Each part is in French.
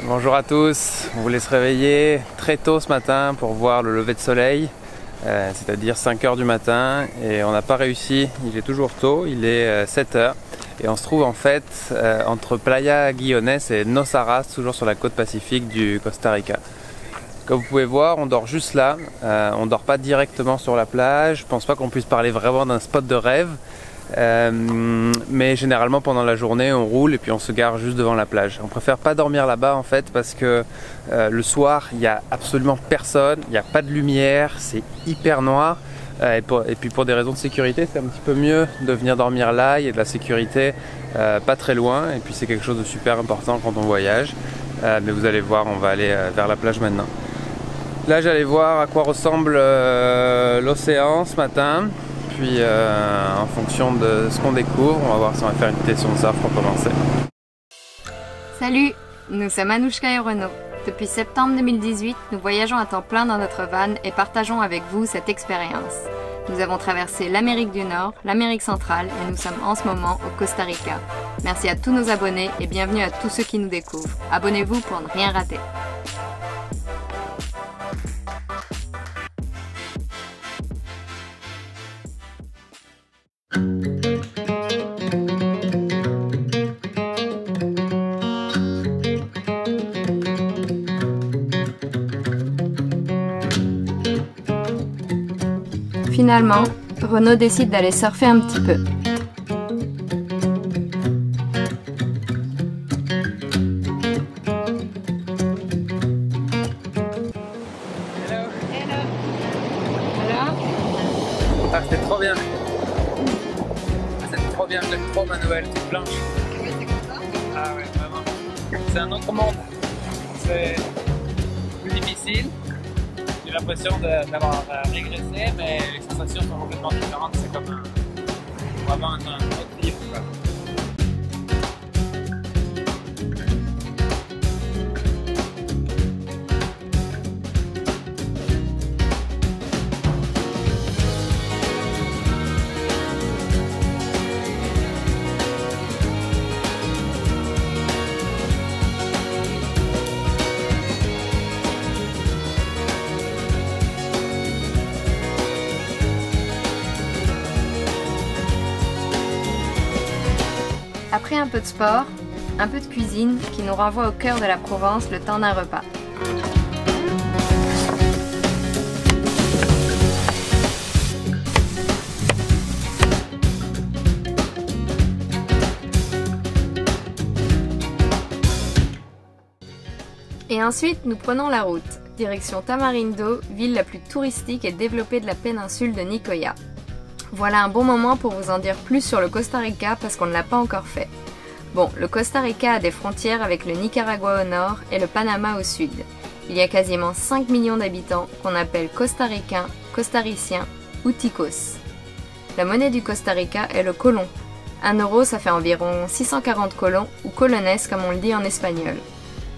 Bonjour à tous, on voulait se réveiller très tôt ce matin pour voir le lever de soleil, c'est-à-dire 5 h du matin, et on n'a pas réussi, il est toujours tôt, il est 7 h et on se trouve en fait entre Playa Guiones et Nossaras, toujours sur la côte pacifique du Costa Rica. Comme vous pouvez voir, on dort juste là, on ne dort pas directement sur la plage, je ne pense pas qu'on puisse parler vraiment d'un spot de rêve. Mais généralement pendant la journée on roule et puis on se gare juste devant la plage. On préfère pas dormir là-bas en fait parce que le soir il n'y a absolument personne, il n'y a pas de lumière, c'est hyper noir et puis pour des raisons de sécurité c'est un petit peu mieux de venir dormir là, il y a de la sécurité pas très loin et puis c'est quelque chose de super important quand on voyage. Mais vous allez voir, on va aller vers la plage maintenant. Là j'allais voir à quoi ressemble l'océan ce matin. Puis en fonction de ce qu'on découvre, on va voir si on va faire une petite session de surf pour commencer. Salut, nous sommes Anouchka et Renaud. Depuis septembre 2018, nous voyageons à temps plein dans notre van et partageons avec vous cette expérience. Nous avons traversé l'Amérique du Nord, l'Amérique centrale et nous sommes en ce moment au Costa Rica. Merci à tous nos abonnés et bienvenue à tous ceux qui nous découvrent. Abonnez-vous pour ne rien rater. Finalement, Renaud décide d'aller surfer un petit peu. Hello. Hello. Alors? Ah, c'était trop bien. C'était trop bien, j'aime trop ma nouvelle toute blanche. C'est comme ça? Ah ouais, vraiment. C'est un autre monde. C'est plus difficile. J'ai l'impression d'avoir régressé, mais les sensations sont complètement différentes. C'est comme vraiment un autre livre, quoi. Après un peu de sport, un peu de cuisine qui nous renvoie au cœur de la Provence le temps d'un repas. Et ensuite, nous prenons la route, direction Tamarindo, ville la plus touristique et développée de la péninsule de Nicoya. Voilà un bon moment pour vous en dire plus sur le Costa Rica parce qu'on ne l'a pas encore fait. Bon, le Costa Rica a des frontières avec le Nicaragua au nord et le Panama au sud. Il y a quasiment 5 millions d'habitants qu'on appelle costaricains, costariciens ou ticos. La monnaie du Costa Rica est le colon. 1 euro, ça fait environ 640 colons ou colones comme on le dit en espagnol.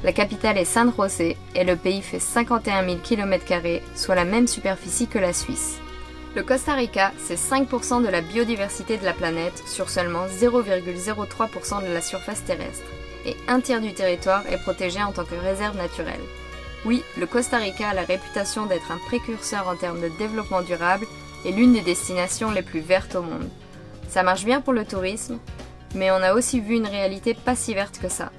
La capitale est San José et le pays fait 51 000 km², soit la même superficie que la Suisse. Le Costa Rica, c'est 5% de la biodiversité de la planète sur seulement 0,03% de la surface terrestre. Et un tiers du territoire est protégé en tant que réserve naturelle. Oui, le Costa Rica a la réputation d'être un précurseur en termes de développement durable et l'une des destinations les plus vertes au monde. Ça marche bien pour le tourisme, mais on a aussi vu une réalité pas si verte que ça.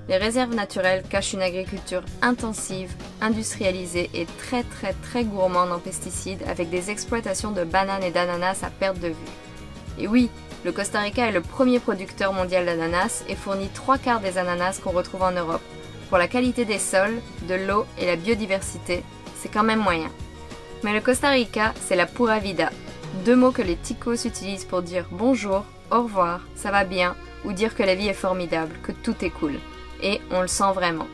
Les réserves naturelles cachent une agriculture intensive, industrialisée et très gourmande en pesticides avec des exploitations de bananes et d'ananas à perte de vue. Et oui, le Costa Rica est le premier producteur mondial d'ananas et fournit 3/4 des ananas qu'on retrouve en Europe. Pour la qualité des sols, de l'eau et la biodiversité, c'est quand même moyen. Mais le Costa Rica, c'est la pura vida. 2 mots que les ticos utilisent pour dire bonjour, au revoir, ça va bien, ou dire que la vie est formidable, que tout est cool. Et on le sent vraiment.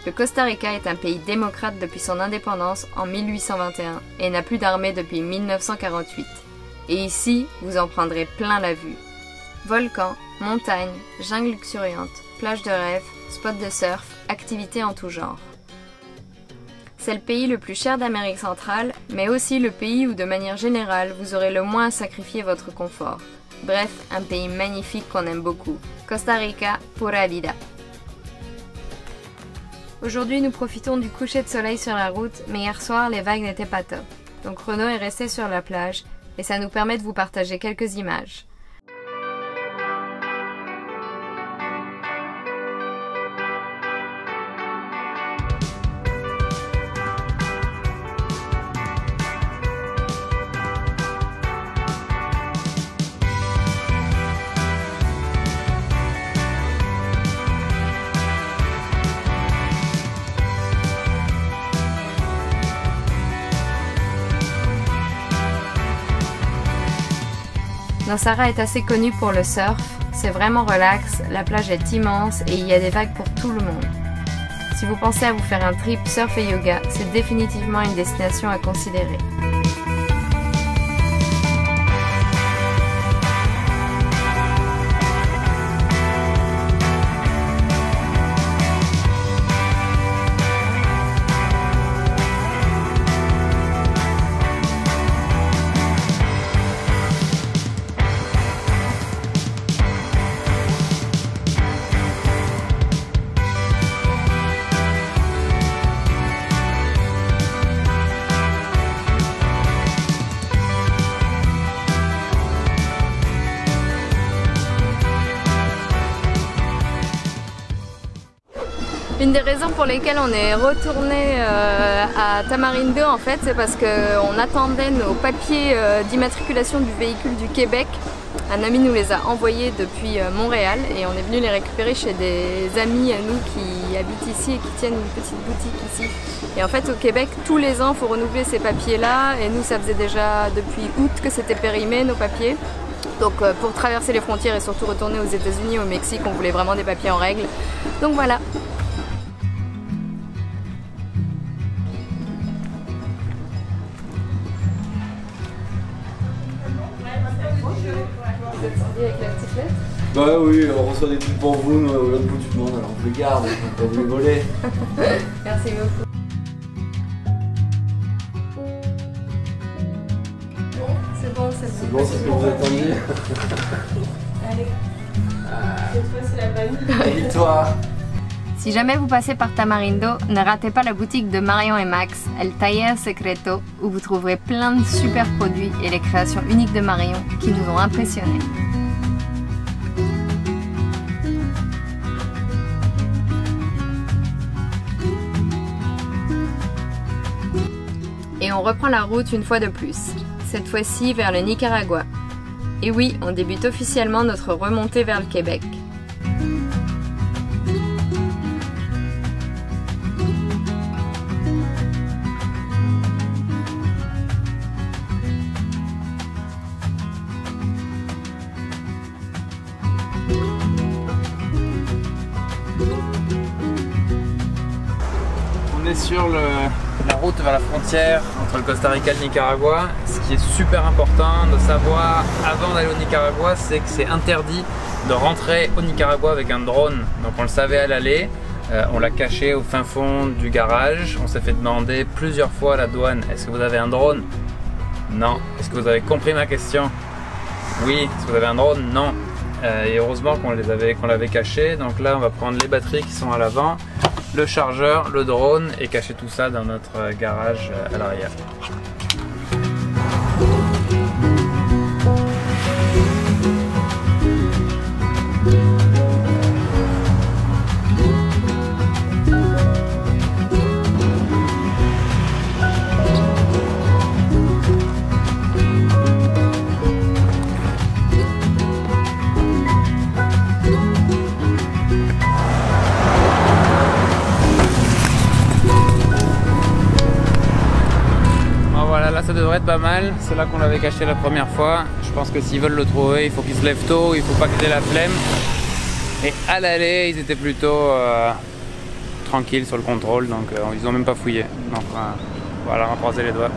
Le Costa Rica est un pays démocrate depuis son indépendance en 1821 et n'a plus d'armée depuis 1948. Et ici, vous en prendrez plein la vue. Volcans, montagnes, jungle luxuriante, plages de rêve, spots de surf, activités en tout genre. C'est le pays le plus cher d'Amérique centrale, mais aussi le pays où de manière générale vous aurez le moins à sacrifier votre confort. Bref, un pays magnifique qu'on aime beaucoup. Costa Rica, pura vida. Aujourd'hui, nous profitons du coucher de soleil sur la route, mais hier soir, les vagues n'étaient pas top. Donc Renaud est resté sur la plage et ça nous permet de vous partager quelques images. Nosara est assez connue pour le surf, c'est vraiment relax, la plage est immense et il y a des vagues pour tout le monde. Si vous pensez à vous faire un trip surf et yoga, c'est définitivement une destination à considérer. Une des raisons pour lesquelles on est retourné à Tamarindo en fait, c'est parce qu'on attendait nos papiers d'immatriculation du véhicule du Québec. Un ami nous les a envoyés depuis Montréal et on est venu les récupérer chez des amis à nous qui habitent ici et qui tiennent une petite boutique ici. Et en fait au Québec, tous les ans, il faut renouveler ces papiers-là et nous ça faisait déjà depuis août que c'était périmé nos papiers. Donc pour traverser les frontières et surtout retourner aux États-Unis, au Mexique, on voulait vraiment des papiers en règle. Donc voilà. Vous êtes sortis avec la petite lettre? Bah oui, on reçoit des trucs pour vous, nous, l'autre bout du monde, alors on les garde, on va vous les voler. Merci beaucoup. C'est bon, c'est bon, c'est ce que vous attendiez. Allez, cette fois c'est la bonne. Victoire. Si jamais vous passez par Tamarindo, ne ratez pas la boutique de Marion et Max, El Taller Secreto, où vous trouverez plein de super produits et les créations uniques de Marion qui nous ont impressionnés. Et on reprend la route une fois de plus, cette fois-ci vers le Nicaragua. Et oui, on débute officiellement notre remontée vers le Québec. On est sur la route vers la frontière entre le Costa Rica et le Nicaragua. Ce qui est super important de savoir avant d'aller au Nicaragua, c'est que c'est interdit de rentrer au Nicaragua avec un drone. Donc on le savait à l'aller, on l'a caché au fin fond du garage. On s'est fait demander plusieurs fois à la douane, est-ce que vous avez un drone? Non. Est-ce que vous avez compris ma question? Oui. Est-ce que vous avez un drone? Non. Et heureusement qu'on l'avait caché. Donc là on va prendre les batteries qui sont à l'avant, le chargeur, le drone et cacher tout ça dans notre garage à l'arrière. Ça devrait être pas mal, c'est là qu'on l'avait caché la première fois. Je pense que s'ils veulent le trouver, il faut qu'ils se lèvent tôt, il faut pas qu'ils aient la flemme. Et à l'aller, ils étaient plutôt tranquilles sur le contrôle, donc ils ont même pas fouillé. Donc voilà, on va croiser les doigts.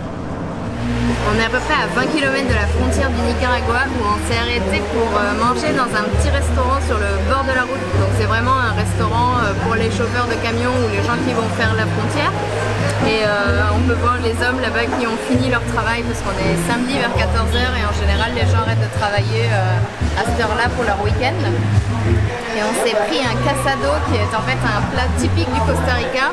On est à peu près à 20 km de la frontière du Nicaragua où on s'est arrêté pour manger dans un petit restaurant sur le bord de la route. Donc c'est vraiment un restaurant pour les chauffeurs de camions ou les gens qui vont faire la frontière. Et on peut voir les hommes là-bas qui ont fini leur travail parce qu'on est samedi vers 14 h et en général les gens arrêtent de travailler à cette heure-là pour leur week-end. Et on s'est pris un casado qui est en fait un plat typique du Costa Rica.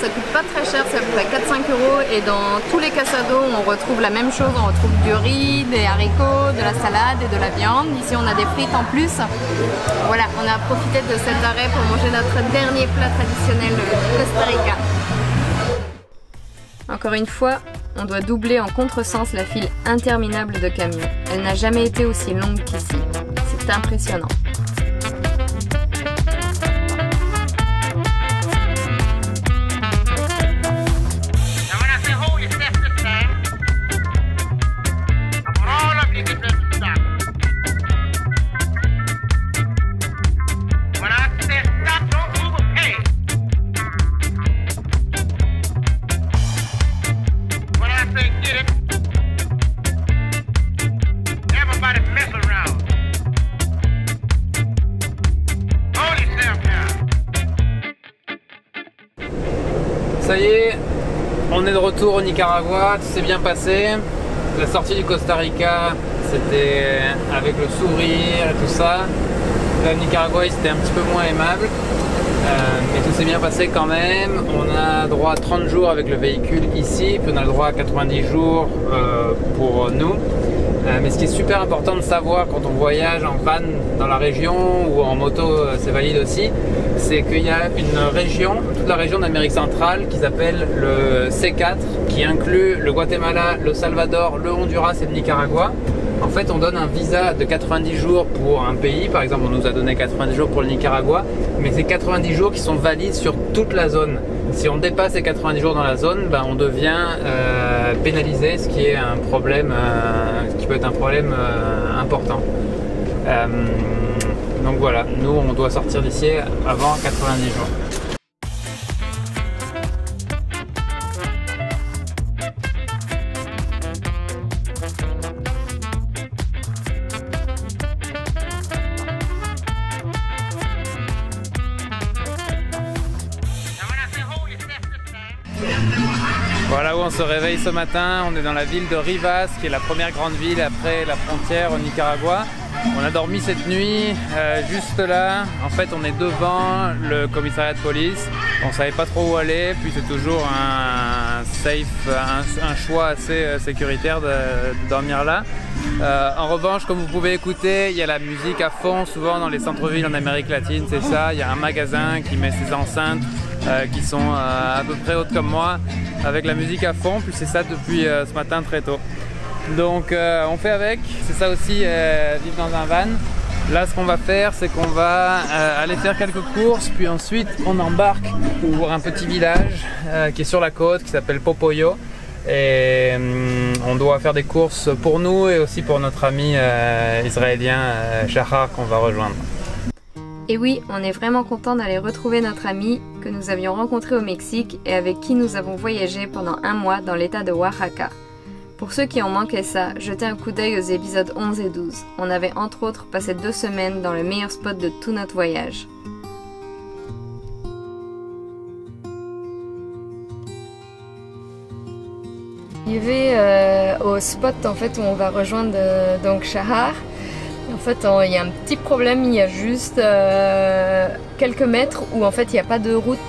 Ça coûte pas très cher, c'est à peu près 4-5 € et dans tous les casados on retrouve la même chose, on retrouve du riz, des haricots, de la salade et de la viande. Ici on a des frites en plus. Voilà, on a profité de cet arrêt pour manger notre dernier plat traditionnel du Costa Rica. Encore une fois, on doit doubler en contresens la file interminable de camions. Elle n'a jamais été aussi longue qu'ici. C'est impressionnant. Ça y est, on est de retour au Nicaragua, tout s'est bien passé. La sortie du Costa Rica, c'était avec le sourire et tout ça. Là, le Nicaragua, c'était un petit peu moins aimable, mais tout s'est bien passé quand même. On a droit à 30 jours avec le véhicule ici, puis on a le droit à 90 jours pour nous. Mais ce qui est super important de savoir quand on voyage en van dans la région ou en moto, c'est valide aussi, c'est qu'il y a une région, toute la région d'Amérique centrale qui s'appelle le C4, qui inclut le Guatemala, le Salvador, le Honduras et le Nicaragua. En fait, on donne un visa de 90 jours pour un pays, par exemple on nous a donné 90 jours pour le Nicaragua, mais c'est 90 jours qui sont valides sur toute la zone. Si on dépasse les 90 jours dans la zone, ben on devient pénalisé, ce qui est un problème, qui peut être un problème important. Donc voilà, nous on doit sortir d'ici avant 90 jours. Voilà où on se réveille ce matin, on est dans la ville de Rivas, qui est la première grande ville après la frontière au Nicaragua. On a dormi cette nuit juste là. En fait, on est devant le commissariat de police. On savait pas trop où aller, puis c'est toujours un choix assez sécuritaire de dormir là. En revanche, comme vous pouvez écouter, il y a la musique à fond, souvent dans les centres-villes en Amérique latine, c'est ça. Il y a un magasin qui met ses enceintes qui sont à peu près hautes comme moi, avec la musique à fond, puis c'est ça depuis ce matin très tôt. Donc on fait avec, c'est ça aussi vivre dans un van. Là ce qu'on va faire, c'est qu'on va aller faire quelques courses, puis ensuite on embarque pour un petit village qui est sur la côte, qui s'appelle Popoyo. Et on doit faire des courses pour nous et aussi pour notre ami israélien Shahar qu'on va rejoindre. Et oui, on est vraiment content d'aller retrouver notre ami que nous avions rencontré au Mexique et avec qui nous avons voyagé pendant un mois dans l'état de Oaxaca. Pour ceux qui ont manqué ça, jetez un coup d'œil aux épisodes 11 et 12. On avait entre autres passé 2 semaines dans le meilleur spot de tout notre voyage. Arrivé au spot en fait où on va rejoindre donc Shahar. En fait, il y a un petit problème, il y a juste quelques mètres où en fait il n'y a pas de route.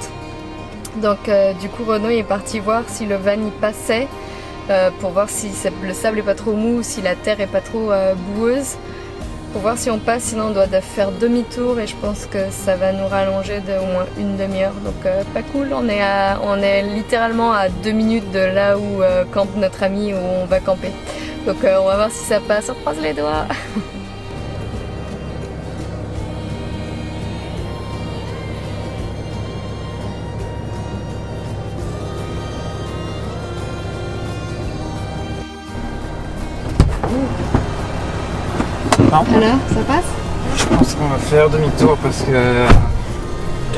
Donc du coup Renaud est parti voir si le van y passait pour voir si le sable est pas trop mou, si la terre est pas trop boueuse. Pour voir si on passe, sinon on doit faire demi-tour et je pense que ça va nous rallonger de au moins une demi-heure. Donc pas cool, on est littéralement à 2 minutes de là où campe notre ami, où on va camper. Donc on va voir si ça passe, on croise les doigts. Alors, ça passe? Je pense qu'on va faire demi-tour parce que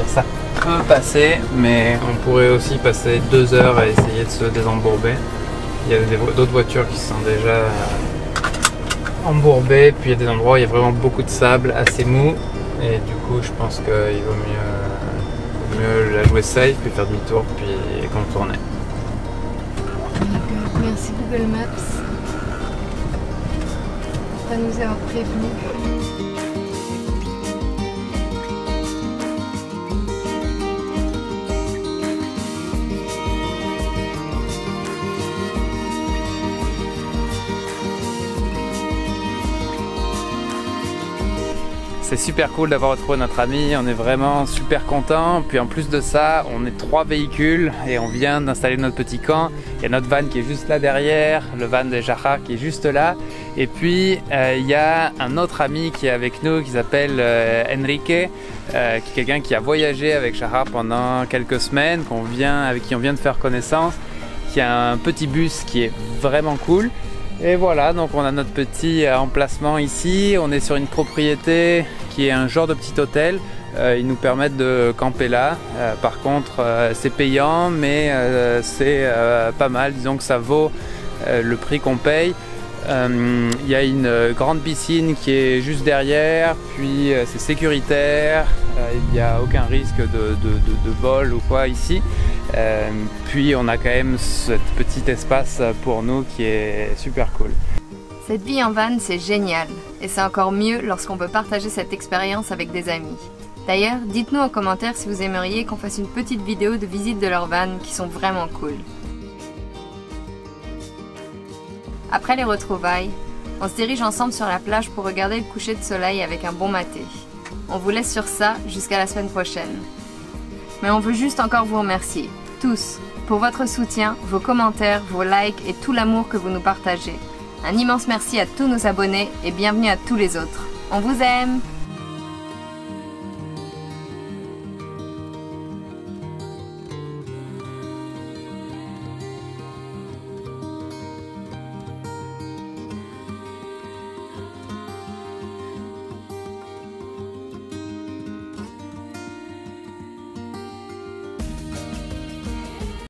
ça peut passer, mais on pourrait aussi passer 2 heures à essayer de se désembourber. Il y a d'autres voitures qui sont déjà embourbées, puis il y a des endroits où il y a vraiment beaucoup de sable assez mou, et du coup je pense qu'il vaut mieux la jouer safe, puis faire demi-tour, puis contourner. Merci Google Maps. Nous avoir prévenu. c'est super cool d'avoir retrouvé notre ami, on est vraiment super contents. Puis en plus de ça, on est 3 véhicules et on vient d'installer notre petit camp. Il y a notre van qui est juste là derrière, le van de Jahar qui est juste là. Et puis il y a un autre ami qui est avec nous qui s'appelle Enrique, qui est quelqu'un qui a voyagé avec Jahar pendant quelques semaines, avec qui on vient de faire connaissance, qui a un petit bus qui est vraiment cool. Et voilà, donc on a notre petit emplacement ici, on est sur une propriété qui est un genre de petit hôtel, ils nous permettent de camper là, par contre c'est payant mais c'est pas mal, disons que ça vaut le prix qu'on paye. Il y a une grande piscine qui est juste derrière, puis c'est sécuritaire, il n'y a aucun risque de vol ou quoi ici. Puis on a quand même ce petit espace pour nous qui est super cool. Cette vie en van, c'est génial, et c'est encore mieux lorsqu'on peut partager cette expérience avec des amis. D'ailleurs, dites-nous en commentaire si vous aimeriez qu'on fasse une petite vidéo de visite de leurs vannes qui sont vraiment cool. Après les retrouvailles, on se dirige ensemble sur la plage pour regarder le coucher de soleil avec un bon maté. On vous laisse sur ça jusqu'à la semaine prochaine. Mais on veut juste encore vous remercier, tous, pour votre soutien, vos commentaires, vos likes et tout l'amour que vous nous partagez. Un immense merci à tous nos abonnés et bienvenue à tous les autres. On vous aime!